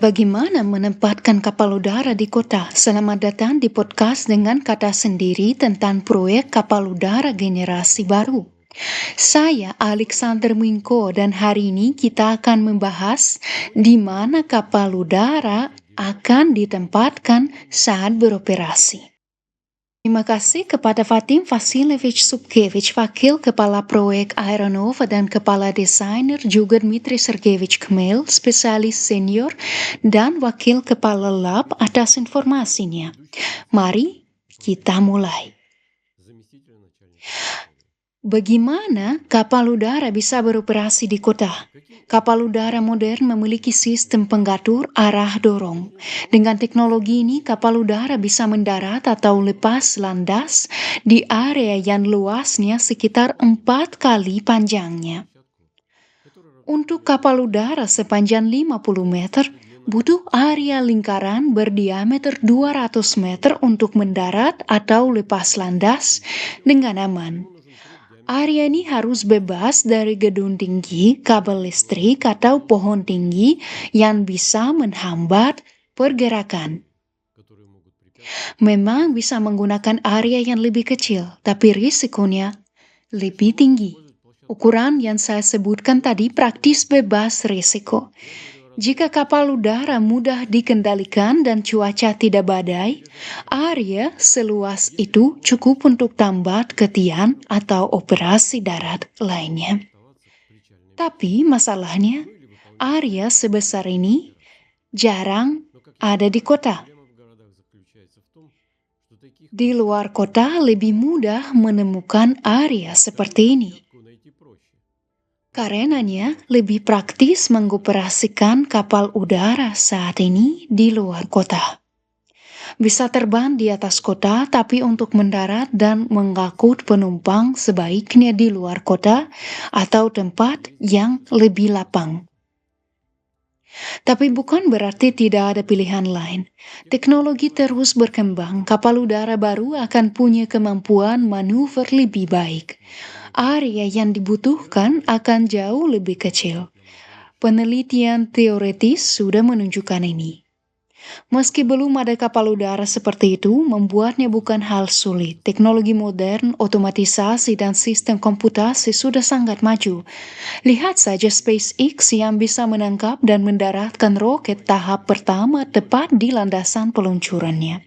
Bagaimana menempatkan kapal udara di kota? Selamat datang di podcast dengan kata sendiri tentang proyek kapal udara generasi baru. Saya Alexander Minko dan hari ini kita akan membahas di mana kapal udara akan ditempatkan saat beroperasi. Terima kasih kepada Fatim Vasilevich Subkevich, Wakil Kepala Proyek Aeronova dan Kepala Desainer, juga Dmitri Sergeyevich Khmel, Spesialis Senior, dan Wakil Kepala Lab atas informasinya. Mari kita mulai. Bagaimana kapal udara bisa beroperasi di kota? Kapal udara modern memiliki sistem pengatur arah dorong. Dengan teknologi ini, kapal udara bisa mendarat atau lepas landas di area yang luasnya sekitar 4 kali panjangnya. Untuk kapal udara sepanjang 50 meter, butuh area lingkaran berdiameter 200 meter untuk mendarat atau lepas landas dengan aman. Area ini harus bebas dari gedung tinggi, kabel listrik, atau pohon tinggi yang bisa menghambat pergerakan. Memang bisa menggunakan area yang lebih kecil, tapi risikonya lebih tinggi. Ukuran yang saya sebutkan tadi praktis bebas risiko. Jika kapal udara mudah dikendalikan dan cuaca tidak badai, area seluas itu cukup untuk tambat ketian atau operasi darat lainnya. Tapi masalahnya, area sebesar ini jarang ada di kota. Di luar kota lebih mudah menemukan area seperti ini. Karenanya, lebih praktis mengoperasikan kapal udara saat ini di luar kota. Bisa terbang di atas kota, tapi untuk mendarat dan mengangkut penumpang sebaiknya di luar kota atau tempat yang lebih lapang. Tapi bukan berarti tidak ada pilihan lain. Teknologi terus berkembang, kapal udara baru akan punya kemampuan manuver lebih baik. Area yang dibutuhkan akan jauh lebih kecil. Penelitian teoritis sudah menunjukkan ini. Meski belum ada kapal udara seperti itu, membuatnya bukan hal sulit. Teknologi modern, otomatisasi, dan sistem komputasi sudah sangat maju. Lihat saja SpaceX yang bisa menangkap dan mendaratkan roket tahap pertama tepat di landasan peluncurannya.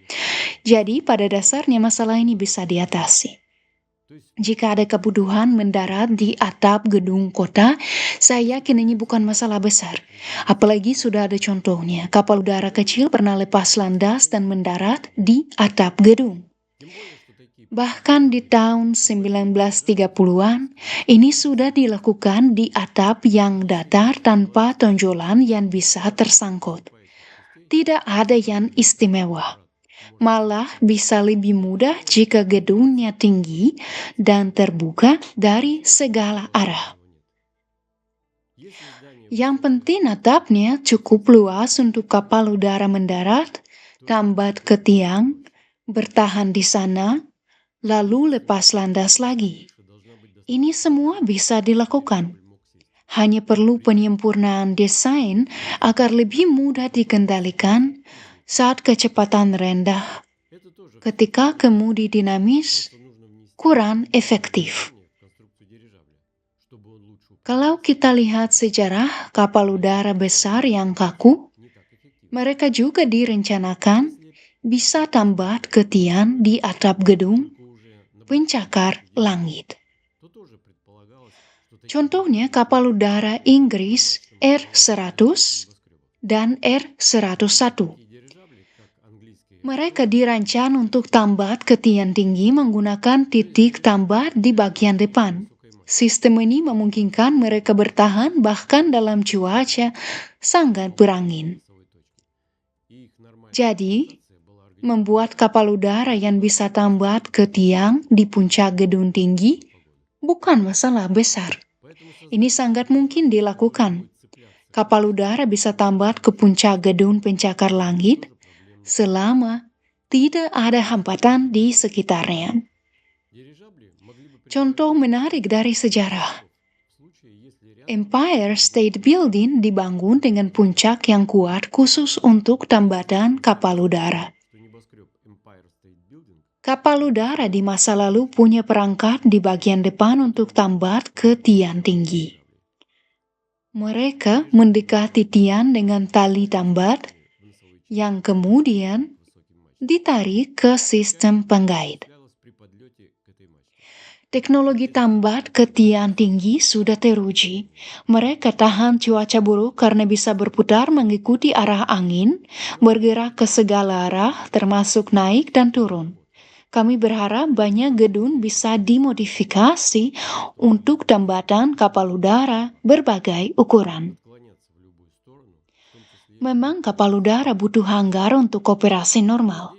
Jadi, pada dasarnya masalah ini bisa diatasi. Jika ada kebutuhan mendarat di atap gedung kota, saya yakin ini bukan masalah besar. Apalagi sudah ada contohnya, kapal udara kecil pernah lepas landas dan mendarat di atap gedung. Bahkan di tahun 1930-an, ini sudah dilakukan di atap yang datar tanpa tonjolan yang bisa tersangkut. Tidak ada yang istimewa. Malah bisa lebih mudah jika gedungnya tinggi dan terbuka dari segala arah. Yang penting atapnya cukup luas untuk kapal udara mendarat, tambat ke tiang, bertahan di sana, lalu lepas landas lagi. Ini semua bisa dilakukan. Hanya perlu penyempurnaan desain agar lebih mudah dikendalikan saat kecepatan rendah, ketika kemudi dinamis kurang efektif. Kalau kita lihat sejarah kapal udara besar yang kaku, mereka juga direncanakan bisa tambat ketian di atap gedung, pencakar langit. Contohnya kapal udara Inggris R-100 dan R-101. Mereka dirancang untuk tambat ketian tinggi menggunakan titik tambat di bagian depan. Sistem ini memungkinkan mereka bertahan bahkan dalam cuaca sangat berangin. Jadi, membuat kapal udara yang bisa tambat ke tiang di puncak gedung tinggi bukan masalah besar. Ini sangat mungkin dilakukan. Kapal udara bisa tambat ke puncak gedung pencakar langit selama tidak ada hambatan di sekitarnya. Contoh menarik dari sejarah. Empire State Building dibangun dengan puncak yang kuat khusus untuk tambatan kapal udara. Kapal udara di masa lalu punya perangkat di bagian depan untuk tambat ke tiang tinggi. Mereka mendekati tiang dengan tali tambat yang kemudian ditarik ke sistem penggait. Teknologi tambat ke tiang tinggi sudah teruji. Mereka tahan cuaca buruk karena bisa berputar mengikuti arah angin, bergerak ke segala arah, termasuk naik dan turun. Kami berharap banyak gedung bisa dimodifikasi untuk tambatan kapal udara berbagai ukuran. Memang kapal udara butuh hanggar untuk operasi normal.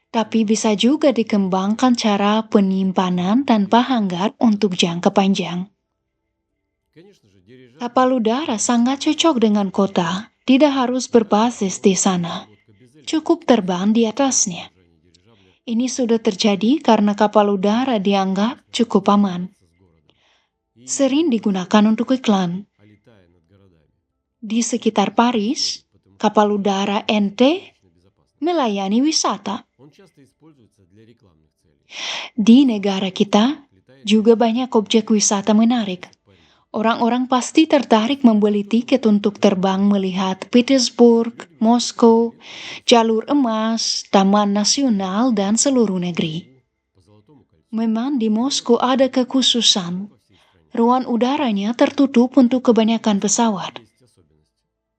Tapi bisa juga dikembangkan cara penyimpanan tanpa hanggar untuk jangka panjang. Kapal udara sangat cocok dengan kota, tidak harus berbasis di sana. Cukup terbang di atasnya. Ini sudah terjadi karena kapal udara dianggap cukup aman. Sering digunakan untuk iklan. Di sekitar Paris, kapal udara NT melayani wisata. Di negara kita juga banyak objek wisata menarik. Orang-orang pasti tertarik membeli tiket untuk terbang melihat Petersburg, Moskow, Jalur Emas, Taman Nasional, dan seluruh negeri. Memang di Moskow ada kekhususan. Ruang udaranya tertutup untuk kebanyakan pesawat.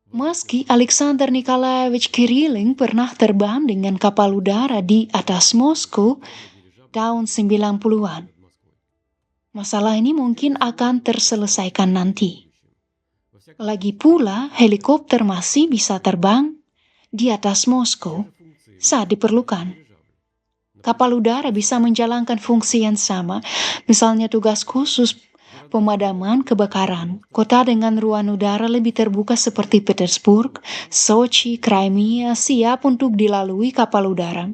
Meski Alexander Nikolaevich Kirill pernah terbang dengan kapal udara di atas Moskow tahun 90-an. Masalah ini mungkin akan terselesaikan nanti. Lagi pula, helikopter masih bisa terbang di atas Moskow saat diperlukan. Kapal udara bisa menjalankan fungsi yang sama, misalnya tugas khusus pemadaman kebakaran. Kota dengan ruang udara lebih terbuka seperti Petersburg, Sochi, Crimea siap untuk dilalui kapal udara.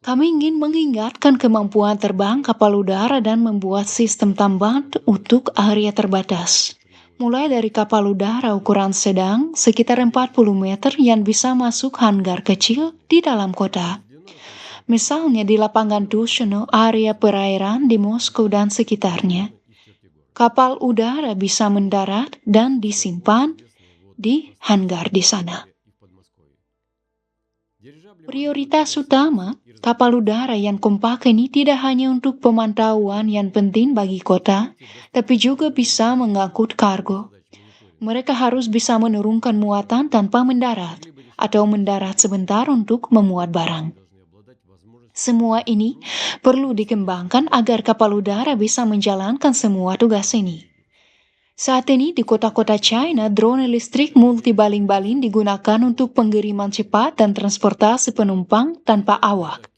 Kami ingin mengingatkan kemampuan terbang kapal udara dan membuat sistem tambat untuk area terbatas. Mulai dari kapal udara ukuran sedang sekitar 40 meter yang bisa masuk hanggar kecil di dalam kota. Misalnya di lapangan Tushino, area perairan di Moskow dan sekitarnya. Kapal udara bisa mendarat dan disimpan di hanggar di sana. Prioritas utama kapal udara yang kompak ini tidak hanya untuk pemantauan yang penting bagi kota, tapi juga bisa mengangkut kargo. Mereka harus bisa menurunkan muatan tanpa mendarat, atau mendarat sebentar untuk memuat barang. Semua ini perlu dikembangkan agar kapal udara bisa menjalankan semua tugas ini. Saat ini di kota-kota China, drone listrik multi-baling-baling digunakan untuk pengiriman cepat dan transportasi penumpang tanpa awak.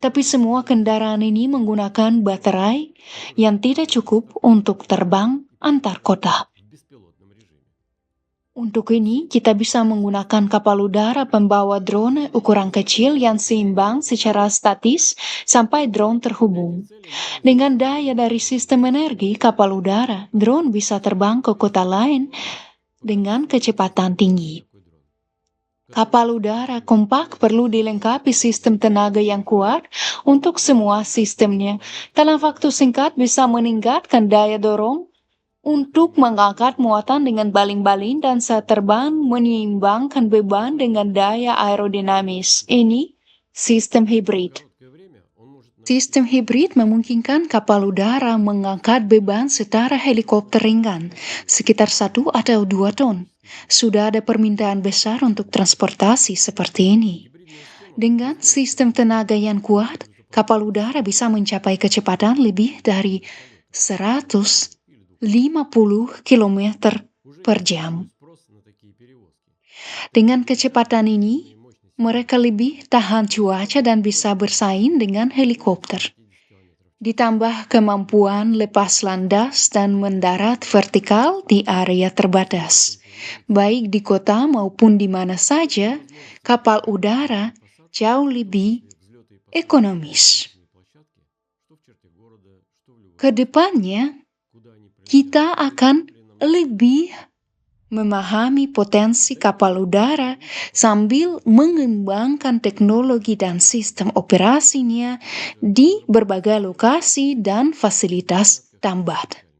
Tapi semua kendaraan ini menggunakan baterai yang tidak cukup untuk terbang antar kota. Untuk ini, kita bisa menggunakan kapal udara pembawa drone ukuran kecil yang seimbang secara statis sampai drone terhubung. Dengan daya dari sistem energi kapal udara, drone bisa terbang ke kota lain dengan kecepatan tinggi. Kapal udara kompak perlu dilengkapi sistem tenaga yang kuat untuk semua sistemnya. Dalam waktu singkat bisa meningkatkan daya dorong untuk mengangkat muatan dengan baling-baling dan saat terbang menyeimbangkan beban dengan daya aerodinamis. Ini sistem hibrid. Sistem hibrid memungkinkan kapal udara mengangkat beban setara helikopter ringan, sekitar 1 atau 2 ton. Sudah ada permintaan besar untuk transportasi seperti ini. Dengan sistem tenaga yang kuat, kapal udara bisa mencapai kecepatan lebih dari 150 km per jam. Dengan kecepatan ini, mereka lebih tahan cuaca dan bisa bersaing dengan helikopter. Ditambah kemampuan lepas landas dan mendarat vertikal di area terbatas. Baik di kota maupun di mana saja, kapal udara jauh lebih ekonomis. Kedepannya, kita akan lebih memahami potensi kapal udara sambil mengembangkan teknologi dan sistem operasinya di berbagai lokasi dan fasilitas tambahan.